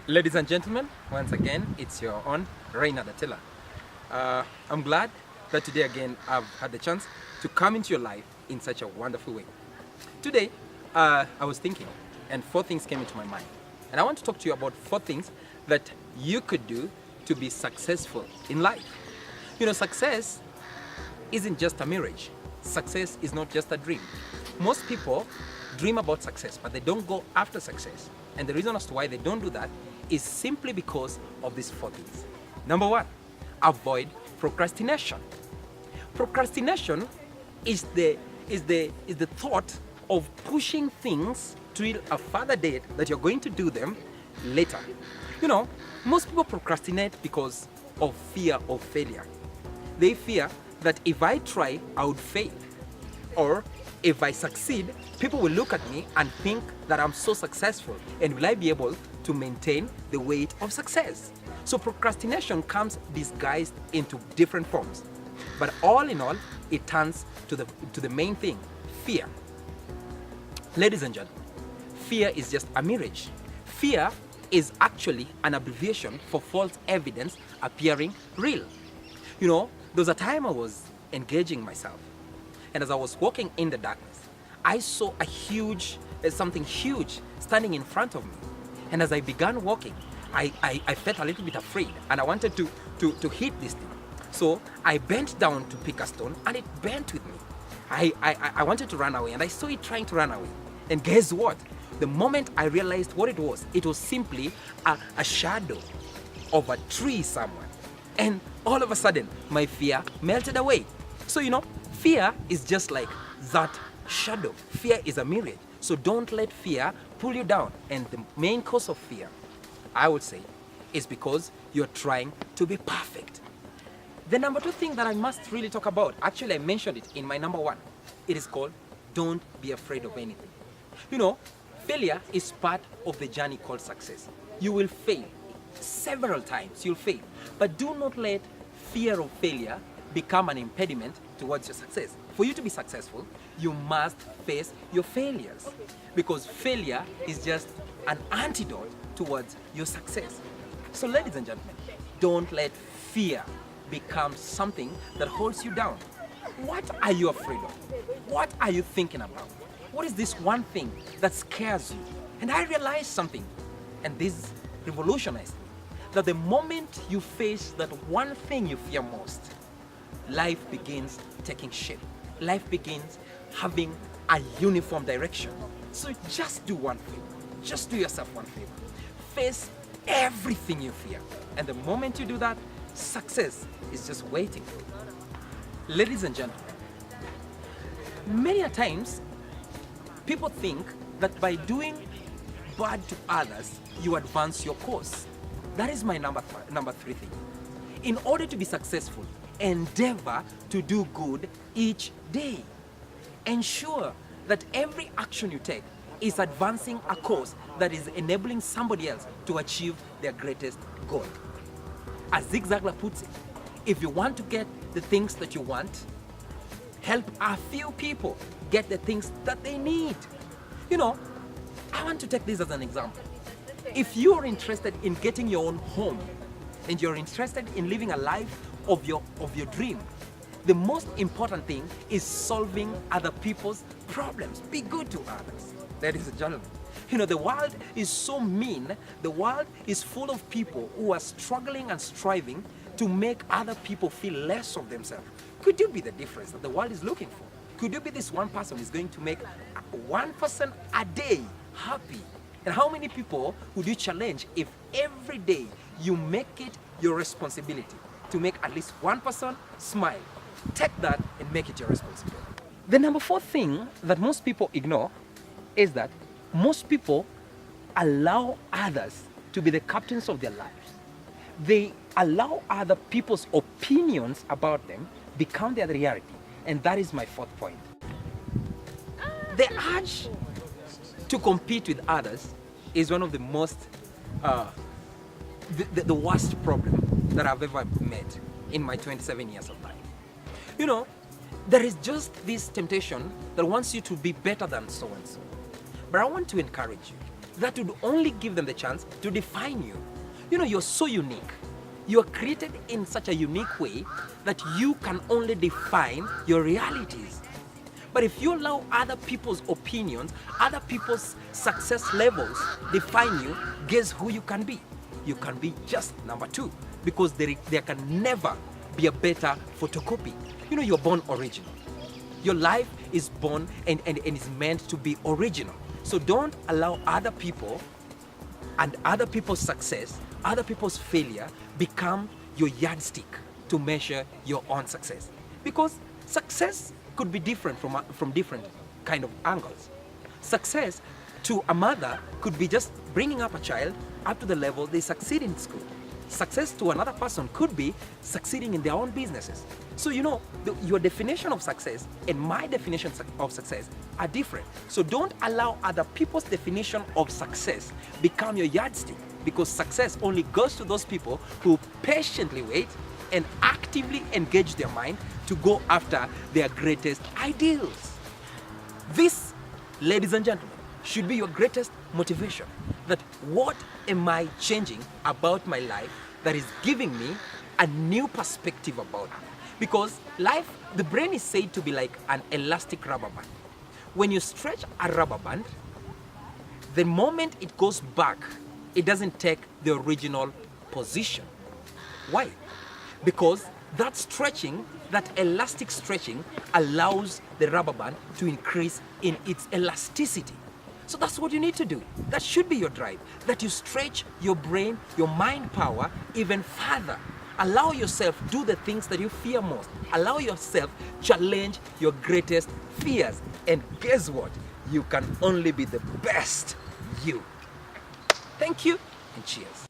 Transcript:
Ladies and gentlemen, once again, it's your own Reina Datela. I'm glad that today again I've had the chance to come into your life in such a wonderful way. Today, I was thinking, and four things came into my mind. And I want to talk to you about four things that you could do to be successful in life. You know, success isn't just a mirage. Success is not just a dream. Most people dream about success, but they don't go after success. And the reason as to why they don't do that is simply because of these four things. Number one, avoid procrastination. Procrastination is the thought of pushing things till a further date that you're going to do them later. You know, most people procrastinate because of fear of failure. They fear that if I try, I would fail. Or if I succeed, people will look at me and think that I'm so successful, and will I be able to maintain the weight of success? So procrastination comes disguised into different forms. But all in all, it turns to the main thing, fear. Ladies and gentlemen, fear is just a mirage. Fear is actually an abbreviation for false evidence appearing real. You know, there was a time I was engaging myself, and as I was walking in the darkness, I saw something huge standing in front of me. And as I began walking, I felt a little bit afraid, and I wanted to hit this thing. So I bent down to pick a stone, and it bent with me. I wanted to run away, and I saw it trying to run away. And guess what? The moment I realized what it was simply a shadow of a tree somewhere. And all of a sudden, my fear melted away. So, you know, fear is just like that shadow. Fear is a mirage. So don't let fear pull you down. And the main cause of fear, I would say, is because you're trying to be perfect. The number two thing that I must really talk about, actually I mentioned it in my number one. It is called, don't be afraid of anything. You know, failure is part of the journey called success. You will fail. Several times you'll fail. But do not let fear of failure become an impediment towards your success. For you to be successful, you must face your failures. Because failure is just an antidote towards your success. So ladies and gentlemen, don't let fear become something that holds you down. What are you afraid of? What are you thinking about? What is this one thing that scares you? And I realized something, and this revolutionized me, that the moment you face that one thing you fear most, life begins taking shape. Life begins having a uniform direction. So just do one favor. Just do yourself one favor. Face everything you fear. And the moment you do that, success is just waiting for you. Ladies and gentlemen, many a times, people think that by doing bad to others, you advance your cause. That is my number three thing. In order to be successful, endeavor to do good each day. Ensure that every action you take is advancing a cause that is enabling somebody else to achieve their greatest goal. As Zig Ziglar puts it, if you want to get the things that you want, help a few people get the things that they need. You know, I want to take this as an example. If you are interested in getting your own home, and you're interested in living a life of your dream, the most important thing is solving other people's problems. Be good to others. Ladies and gentlemen, you know, the world is so mean. The world is full of people who are struggling and striving to make other people feel less of themselves. Could you be the difference that the world is looking for? Could you be this one person who is going to make one person a day happy? And how many people would you challenge if every day you make it your responsibility to make at least one person smile? Take that and make it your responsibility. The number four thing that most people ignore is that most people allow others to be the captains of their lives. They allow other people's opinions about them become their reality. And that is my fourth point. The urge to compete with others is one of the most, the worst problem that I've ever met in my 27 years of life. You know, there is just this temptation that wants you to be better than so-and-so. But I want to encourage you. that would only give them the chance to define you. You know, you're so unique. You are created in such a unique way that you can only define your realities. But if you allow other people's opinions, other people's success levels define you, guess who you can be? You can be just number 2, because there can never be a better photocopy. You know, you're born original. Your life is born and is meant to be original. So don't allow other people and other people's success, other people's failure become your yardstick to measure your own success. Because success could be different from different kind of angles. Success to a mother could be just bringing up a child up to the level they succeed in school. Success to another person could be succeeding in their own businesses. So you know, your definition of success and my definition of success are different. So don't allow other people's definition of success become your yardstick, because success only goes to those people who patiently wait and actively engage their mind to go after their greatest ideals. This, ladies and gentlemen, should be your greatest motivation. That what am I changing about my life that is giving me a new perspective about it? Because life, the brain is said to be like an elastic rubber band. When you stretch a rubber band, the moment it goes back, it doesn't take the original position. Why? Because that stretching, that elastic stretching, allows the rubber band to increase in its elasticity. So that's what you need to do. That should be your drive, that you stretch your brain, your mind power even further. Allow yourself do the things that you fear most. Allow yourself challenge your greatest fears. And guess what? You can only be the best you. Thank you and cheers.